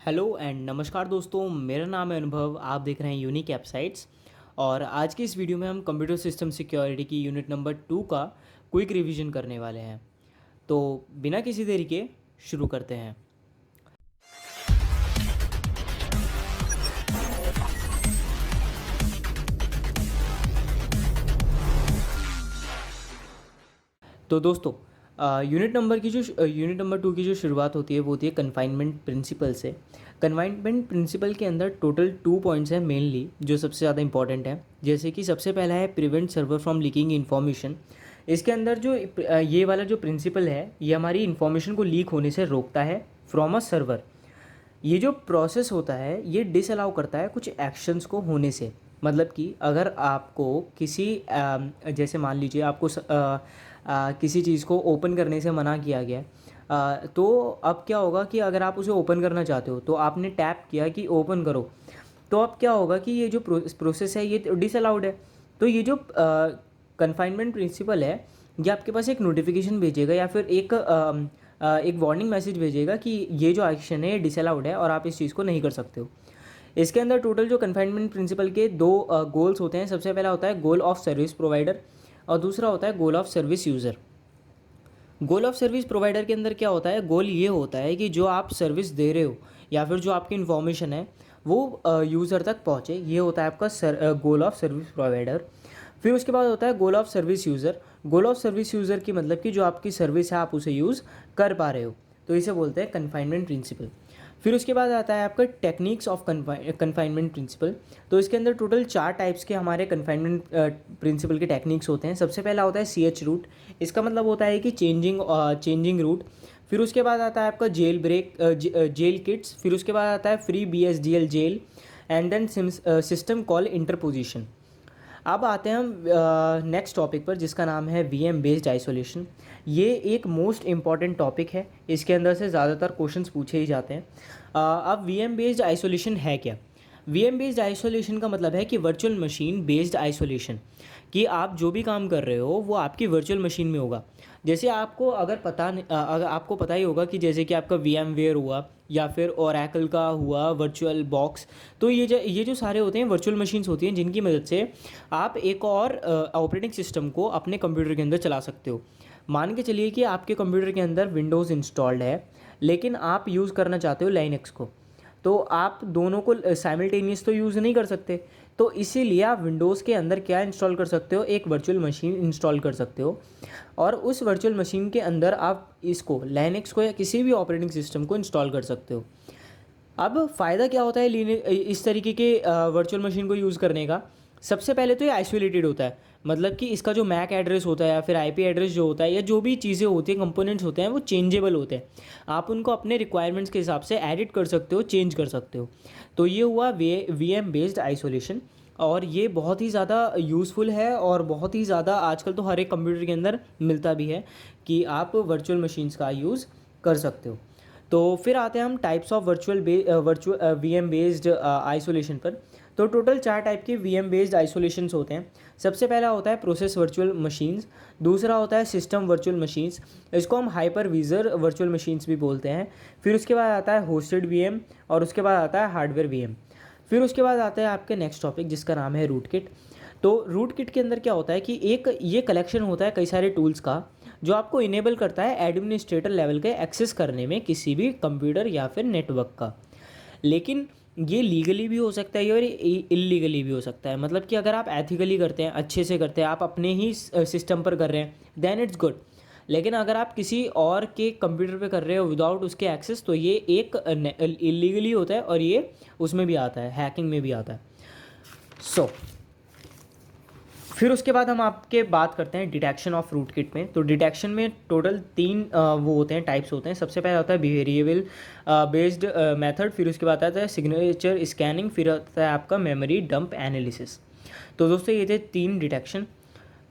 Hello and नमस्कार दोस्तों, मेरा नाम है अनुभव। आप देख रहे हैं यूनिक एप्साइट्स। और आज के इस वीडियो में हम कंप्यूटर सिस्टम सिक्योरिटी की यूनिट नंबर 2 का क्विक रिवीजन करने वाले हैं। तो बिना किसी देरी के शुरू करते हैं। तो दोस्तों, यूनिट नंबर 2 की जो शुरुआत होती है वो होती है कन्फाइनमेंट प्रिंसिपल से। कन्फाइनमेंट प्रिंसिपल के अंदर टोटल 2 पॉइंट्स हैं मेनली, जो सबसे ज़्यादा इंपॉर्टेंट है। जैसे कि सबसे पहला है prevent server from leaking information. इसके अंदर जो ये वाला जो प्रिंसिपल है, ये हमारी इन्फॉर्मेशन को लीक होने से रोकता है फ्रॉम अ सर्वर। ये जो प्रोसेस होता है ये डिसअलाउ करता है कुछ एक्शंस को होने से। मतलब कि अगर आपको किसी जैसे मान लीजिए आपको किसी चीज़ को ओपन करने से मना किया गया है, तो अब क्या होगा कि अगर आप उसे ओपन करना चाहते हो तो आपने टैप किया कि ओपन करो, तो अब क्या होगा कि ये जो प्रोसेस है ये डिसअलाउड है। तो ये जो कन्फाइनमेंट प्रिंसिपल है, ये आपके पास एक नोटिफिकेशन भेजेगा या फिर एक वार्निंग मैसेज भेजेगा कि ये जो एक्शन है ये डिसअलाउड है और आप इस चीज़ को नहीं कर सकते हो। इसके अंदर टोटल जो कन्फाइनमेंट प्रिंसिपल के दो गोल्स होते हैं। सबसे पहला होता है गोल ऑफ सर्विस प्रोवाइडर और दूसरा होता है goal of service user. Goal of service provider के अंदर क्या होता है, गोल ये होता है कि जो आप सर्विस दे रहे हो या फिर जो आपकी इन्फॉर्मेशन है वो यूज़र तक पहुँचे। ये होता है आपका गोल ऑफ सर्विस प्रोवाइडर। फिर उसके बाद होता है goal of service user. Goal of service user की मतलब कि जो आपकी सर्विस है आप उसे यूज़ कर पा रहे हो, तो इसे बोलते हैं कन्फाइनमेंट प्रिंसिपल। फिर उसके बाद आता है आपका टेक्निक्स ऑफ कन्फाइनमेंट प्रिंसिपल। तो इसके अंदर टोटल 4 टाइप्स के हमारे कन्फाइनमेंट प्रिंसिपल के टेक्निक्स होते हैं। सबसे पहला होता है CH रूट। इसका मतलब होता है कि चेंजिंग रूट। फिर उसके बाद आता है आपका जेल किट्स। फिर उसके बाद आता है free BSDL jail and then system call interposition. अब आते हैं हम नेक्स्ट टॉपिक पर, जिसका नाम है VM बेस्ड आइसोलेशन। ये एक मोस्ट इम्पॉर्टेंट टॉपिक है, इसके अंदर से ज़्यादातर क्वेश्चंस पूछे ही जाते हैं। अब VM बेस्ड आइसोलेशन है क्या? VM बेस्ड आइसोलेशन का मतलब है कि वर्चुअल मशीन बेस्ड आइसोलेशन, कि आप जो भी काम कर रहे हो वो आपकी वर्चुअल मशीन में होगा। जैसे आपको अगर आपको पता ही होगा कि जैसे कि आपका VMware हुआ या फिर ओरेकल का हुआ वर्चुअल बॉक्स। तो ये जो सारे होते हैं वर्चुअल मशीन्स होती हैं, जिनकी मदद से आप एक और ऑपरेटिंग सिस्टम को अपने कंप्यूटर के अंदर चला सकते हो। मान के चलिए कि आपके कंप्यूटर के अंदर विंडोज़ इंस्टॉल्ड है, लेकिन आप यूज़ करना चाहते हो लाइनक्स को। तो आप दोनों को साइमल्टेनियस तो यूज़ नहीं कर सकते। तो इसीलिए आप विंडोज़ के अंदर क्या इंस्टॉल कर सकते हो, एक वर्चुअल मशीन इंस्टॉल कर सकते हो। और उस वर्चुअल मशीन के अंदर आप इसको लाइनक्स को या किसी भी ऑपरेटिंग सिस्टम को इंस्टॉल कर सकते हो। अब फ़ायदा क्या होता है इस तरीके के वर्चुअल मशीन को यूज़ करने का? सबसे पहले तो ये आइसोलेटेड होता है। मतलब कि इसका जो मैक एड्रेस होता है या फिर IP एड्रेस जो होता है या जो भी चीज़ें होती हैं, कंपोनेंट्स होते हैं, वो चेंजेबल होते हैं। आप उनको अपने रिक्वायरमेंट्स के हिसाब से एडिट कर सकते हो, चेंज कर सकते हो। तो ये हुआ VM बेस्ड आइसोलेशन, और ये बहुत ही ज़्यादा यूज़फुल है और बहुत ही ज़्यादा आजकल तो हर एक कंप्यूटर के अंदर मिलता भी है कि आप वर्चुअल मशीन्स का यूज़ कर सकते हो। तो फिर आते हैं हम types of virtual VM based isolation पर। तो टोटल 4 टाइप के VM बेस्ड आइसोलेशंस होते हैं। सबसे पहला होता है प्रोसेस वर्चुअल मशीन्स। दूसरा होता है सिस्टम वर्चुअल मशीन्स, इसको हम हाइपरविजर वर्चुअल मशीन्स भी बोलते हैं। फिर उसके बाद आता है होस्टेड VM और उसके बाद आता है हार्डवेयर VM। फिर उसके बाद आता है आपके नेक्स्ट टॉपिक, जिसका नाम है रूट किट। तो रूट किट के अंदर क्या होता है कि एक ये कलेक्शन होता है कई सारे टूल्स का, जो आपको इनेबल करता है एडमिनिस्ट्रेटर लेवल के एक्सेस करने में किसी भी कंप्यूटर या फिर नेटवर्क का। लेकिन ये लीगली भी हो सकता है और इलीगली भी हो सकता है। मतलब कि अगर आप एथिकली करते हैं, अच्छे से करते हैं, आप अपने ही सिस्टम पर कर रहे हैं, देन इट्स गुड। लेकिन अगर आप किसी और के कंप्यूटर पे कर रहे हो विदाउट उसके एक्सेस, तो ये एक इलीगली होता है और ये उसमें भी आता है, हैकिंग में भी आता है। सो फिर उसके बाद हम आपके बात करते हैं डिटेक्शन ऑफ रूट किट में। तो डिटेक्शन में टोटल 3 वो होते हैं, टाइप्स होते हैं। सबसे पहला होता है बिहेवियरल बेस्ड मेथड। फिर उसके बाद आता है सिग्नेचर स्कैनिंग। फिर आता है आपका मेमोरी डंप एनालिसिस। तो दोस्तों ये थे 3 डिटेक्शन।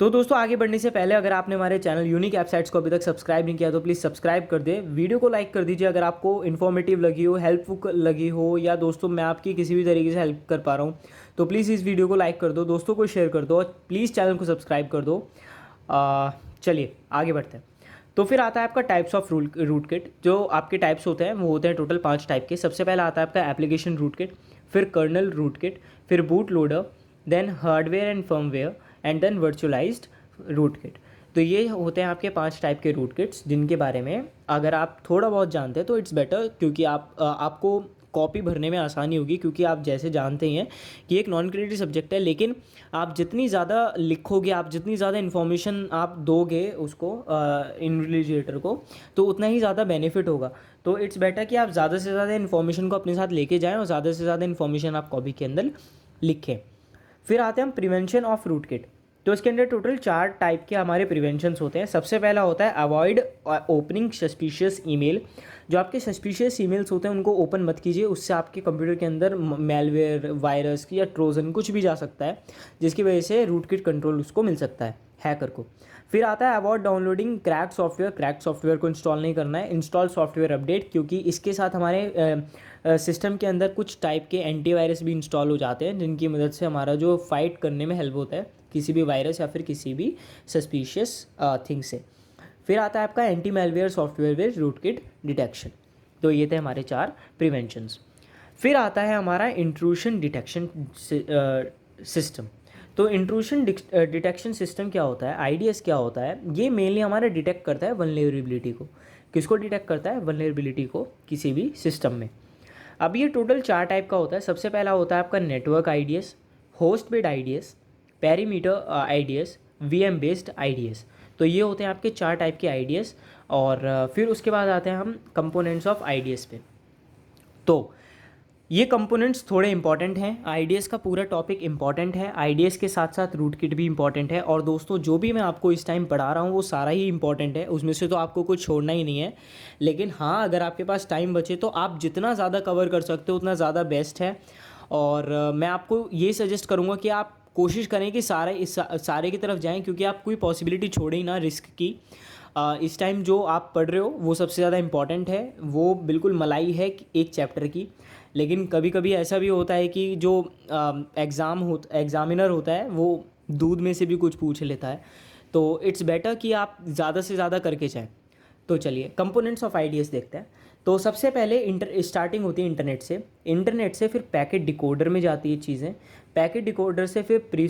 तो दोस्तों आगे बढ़ने से पहले अगर आपने हमारे चैनल यूनिक एप्साइट्स को अभी तक सब्सक्राइब नहीं किया तो प्लीज़ सब्सक्राइब कर दें। वीडियो को लाइक कर दीजिए अगर आपको इन्फॉर्मेटिव लगी हो, हेल्पफुल लगी हो, या दोस्तों मैं आपकी किसी भी तरीके से हेल्प कर पा रहा हूँ, तो प्लीज़ इस वीडियो को लाइक कर दो, दोस्तों को शेयर कर दो और प्लीज़ चैनल को सब्सक्राइब कर दो। चलिए आगे बढ़ते हैं। तो फिर आता है आपका टाइप्स ऑफ रूट किट। जो आपके टाइप्स होते हैं वो होते हैं टोटल 5 टाइप के। सबसे पहला आता है आपका एप्लीकेशन रूट किट, फिर कर्नल रूट किट, फिर boot loader, then hardware and firmware, and then virtualized rootkit. तो ये होते हैं आपके 5 टाइप के रूट किट्स, जिनके बारे में अगर आप थोड़ा बहुत जानते हैं तो इट्स बेटर, क्योंकि आपको कॉपी भरने में आसानी होगी, क्योंकि आप जैसे जानते ही हैं कि एक नॉन क्रेडिट सब्जेक्ट है, लेकिन आप जितनी ज़्यादा लिखोगे, आप जितनी ज़्यादा इन्फॉर्मेशन आप दोगे उसको इन्विजिलेटर को, तो उतना ही ज़्यादा बेनिफिट होगा। तो इट्स बेटर कि आप ज़्यादा से ज़्यादा इन्फॉर्मेशन को अपने साथ लेके जाएँ और ज़्यादा से ज़्यादा इन्फॉर्मेशन आप कॉपी के अंदर लिखें। फिर आते हैं हम प्रिवेंशन ऑफ रूट किट। तो इसके अंदर टोटल 4 टाइप के हमारे प्रिवेंशंस होते हैं। सबसे पहला होता है अवॉइड ओपनिंग सस्पिशियस ईमेल। जो आपके सस्पिशियस ईमेल्स होते हैं उनको ओपन मत कीजिए, उससे आपके कंप्यूटर के अंदर मेलवेयर, वायरस या ट्रोजन कुछ भी जा सकता है, जिसकी वजह से रूट किट कंट्रोल उसको मिल सकता है हैकर को। फिर आता है avoid downloading crack software. Crack software को इंस्टॉल नहीं करना है। इंस्टॉल सॉफ्टवेयर अपडेट, क्योंकि इसके साथ हमारे सिस्टम के अंदर कुछ टाइप के एंटीवायरस भी इंस्टॉल हो जाते हैं, जिनकी मदद से हमारा जो फाइट करने में हेल्प होता है किसी भी वायरस या फिर किसी भी सस्पिशियस थिंग से। फिर आता है आपका anti malware software with rootkit detection. तो ये थे हमारे 4 प्रिवेंशंस। फिर आता है हमारा इंट्रूशन डिटेक्शन सिस्टम। तो इंट्रूशन डिटेक्शन सिस्टम क्या होता है, आईडीएस क्या होता है, ये मेनली हमारा डिटेक्ट करता है वल्नरेबिलिटी को। किसको डिटेक्ट करता है? वल्नरेबिलिटी को किसी भी सिस्टम में। अब ये टोटल 4 टाइप का होता है। सबसे पहला होता है आपका network IDs, host based IDs, perimeter IDs, VM based IDs. तो ये होते हैं आपके 4 टाइप के आईडीएस। और फिर उसके बाद आते हैं हम कंपोनेंट्स ऑफ आईडीएस पे। तो ये कंपोनेंट्स थोड़े इंपॉर्टेंट हैं। आईडीएस का पूरा टॉपिक इंपॉर्टेंट है, आईडीएस के साथ साथ रूट किट भी इंपॉर्टेंट है। और दोस्तों जो भी मैं आपको इस टाइम पढ़ा रहा हूँ वो सारा ही इंपॉर्टेंट है, उसमें से तो आपको कुछ छोड़ना ही नहीं है। लेकिन हाँ, अगर आपके पास टाइम बचे तो आप जितना ज़्यादा कवर कर सकते हो उतना ज़्यादा बेस्ट है। और मैं आपको ये सजेस्ट करूँगा कि आप कोशिश करें कि सारे की तरफ जाएँ, क्योंकि आप कोई पॉसिबिलिटी छोड़े ही ना रिस्क की। इस टाइम जो आप पढ़ रहे हो वो सबसे ज़्यादा इम्पॉर्टेंट है, वो बिल्कुल मलाई है एक चैप्टर की। लेकिन कभी कभी ऐसा भी होता है कि जो एग्ज़ामिनर होता है वो दूध में से भी कुछ पूछ लेता है। तो इट्स बेटर कि आप ज़्यादा से ज़्यादा करके जाएँ। तो चलिए कंपोनेंट्स ऑफ आईडीएस देखते हैं। तो सबसे पहले स्टार्टिंग होती है इंटरनेट से फिर पैकेट डिकोडर में जाती है चीज़ें, पैकेट डिकोडर से फिर प्री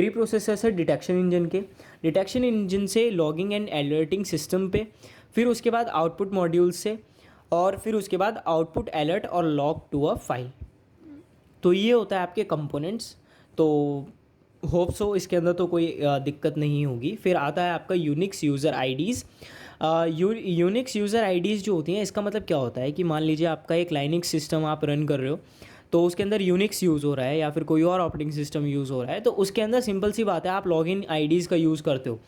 प्रोसेसर से डिटेक्शन इंजन से लॉगिंग एंड अलर्टिंग सिस्टम पे, फिर उसके बाद आउटपुट मॉड्यूल से, और फिर उसके बाद आउटपुट अलर्ट और लॉग टू अ फाइल। तो ये होता है आपके कंपोनेंट्स। तो होप सो इसके अंदर तो कोई दिक्कत नहीं होगी। फिर आता है आपका Unix user IDs. Unix user IDs जो होती हैं, इसका मतलब क्या होता है कि मान लीजिए आपका एक लाइनिक्स सिस्टम आप रन कर रहे हो, तो उसके अंदर यूनिक्स यूज़ हो रहा है या फिर कोई और ऑपरेटिंग सिस्टम यूज़ हो रहा है, तो उसके अंदर सिंपल सी बात है आप लॉगिन आईडीज़ का यूज़ करते हो।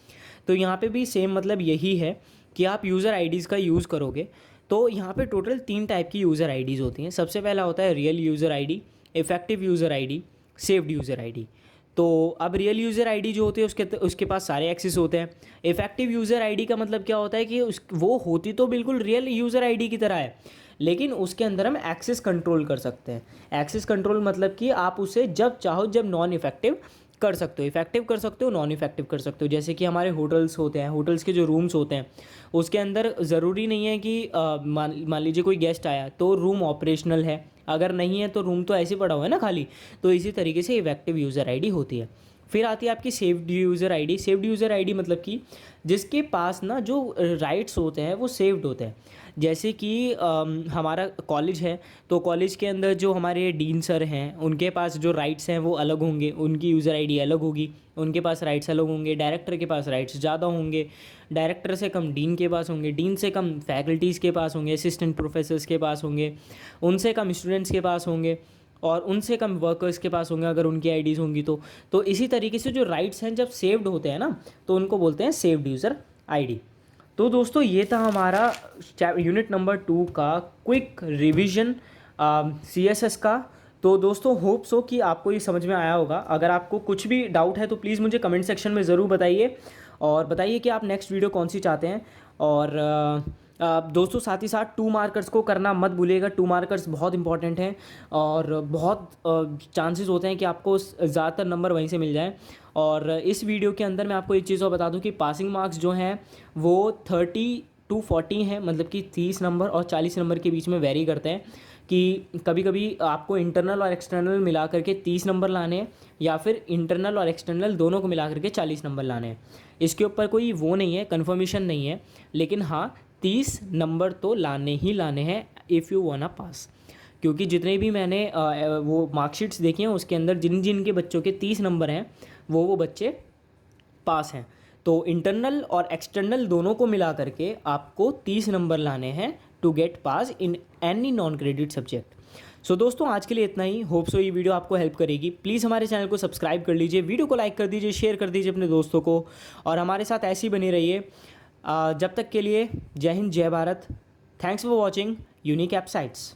तो यहाँ पे भी सेम मतलब यही है कि आप यूज़र आईडीज़ का यूज़ करोगे। तो यहाँ पे टोटल 3 टाइप की यूज़र आईडीज़ होती हैं। सबसे पहला होता है real user ID, effective user ID, saved user ID. तो अब रियल यूज़र आईडी जो होती है उसके पास सारे एक्सेस होते हैं। इफेक्टिव यूज़र आईडी का मतलब क्या होता है कि वो होती तो बिल्कुल रियल यूज़र आईडी की तरह है, लेकिन उसके अंदर हम एक्सेस कंट्रोल कर सकते हैं। एक्सेस कंट्रोल मतलब कि आप उसे जब चाहो जब नॉन इफेक्टिव कर सकते हो, इफेक्टिव कर सकते हो, नॉन इफेक्टिव कर सकते हो। जैसे कि हमारे होटल्स होते हैं, होटल्स के जो रूम्स होते हैं उसके अंदर ज़रूरी नहीं है कि मान लीजिए कोई गेस्ट आया तो रूम ऑपरेशनल है, अगर नहीं है तो रूम तो ऐसे पड़ा हुआ है ना खाली। तो इसी तरीके से इफेक्टिव यूज़र आईडी होती है। फिर आती है आपकी saved user ID. Saved user ID मतलब कि जिसके पास ना जो राइट्स होते हैं वो सेव्ड होते हैं। जैसे कि हमारा कॉलेज है, तो कॉलेज के अंदर जो हमारे डीन सर हैं उनके पास जो राइट्स हैं वो अलग होंगे, उनकी यूज़र आईडी अलग होगी, उनके पास राइट्स अलग होंगे। डायरेक्टर के पास राइट्स ज़्यादा होंगे, डायरेक्टर से कम डीन के पास होंगे, डीन से कम फैकल्टीज़ के पास होंगे, असिस्टेंट प्रोफेसर्स के पास होंगे, उनसे कम स्टूडेंट्स के पास होंगे, और उनसे कम वर्कर्स के पास होंगे अगर उनकी आईडीज़ होंगी तो इसी तरीके से जो राइट्स हैं जब सेव्ड होते हैं ना तो उनको बोलते हैं सेव्ड यूज़र आईडी। तो दोस्तों ये था हमारा यूनिट नंबर 2 का क्विक रिवीजन CSS का। तो दोस्तों होप सो कि आपको ये समझ में आया होगा। अगर आपको कुछ भी डाउट है तो प्लीज़ मुझे कमेंट सेक्शन में ज़रूर बताइए, और बताइए कि आप नेक्स्ट वीडियो कौन सी चाहते हैं। और दोस्तों साथ ही साथ 2 मार्कर्स को करना मत भूलिएगा। 2 मार्कर्स बहुत इंपॉर्टेंट हैं और बहुत चांसेस होते हैं कि आपको ज़्यादातर नंबर वहीं से मिल जाएं। और इस वीडियो के अंदर मैं आपको एक चीज़ और बता दूं कि पासिंग मार्क्स जो हैं वो 30 टू 40 हैं, मतलब कि 30 नंबर और 40 नंबर के बीच में वेरी करते हैं कि कभी कभी आपको इंटरनल और एक्सटर्नल मिला करके 30 नंबर लाने हैं या फिर इंटरनल और एक्सटर्नल दोनों को मिला करके 40 नंबर लाने हैं। इसके ऊपर कोई वो नहीं है, कन्फर्मेशन नहीं है, लेकिन हाँ 30 नंबर तो लाने ही लाने हैं इफ़ यू वांना पास। क्योंकि जितने भी मैंने वो मार्कशीट्स देखी हैं उसके अंदर जिन जिन के बच्चों के 30 नंबर हैं वो बच्चे पास हैं। तो इंटरनल और एक्सटर्नल दोनों को मिला करके आपको 30 नंबर लाने हैं to get pass in any non credit subject. So दोस्तों आज के लिए इतना ही। होप सो ये वीडियो आपको हेल्प करेगी। प्लीज़ हमारे चैनल को सब्सक्राइब कर लीजिए, वीडियो को लाइक कर दीजिए, शेयर कर दीजिए अपने दोस्तों को और हमारे साथ ऐसे ही बने रहिए। जब तक के लिए जय हिंद, जय Bharat. Thanks for watching unique app sites.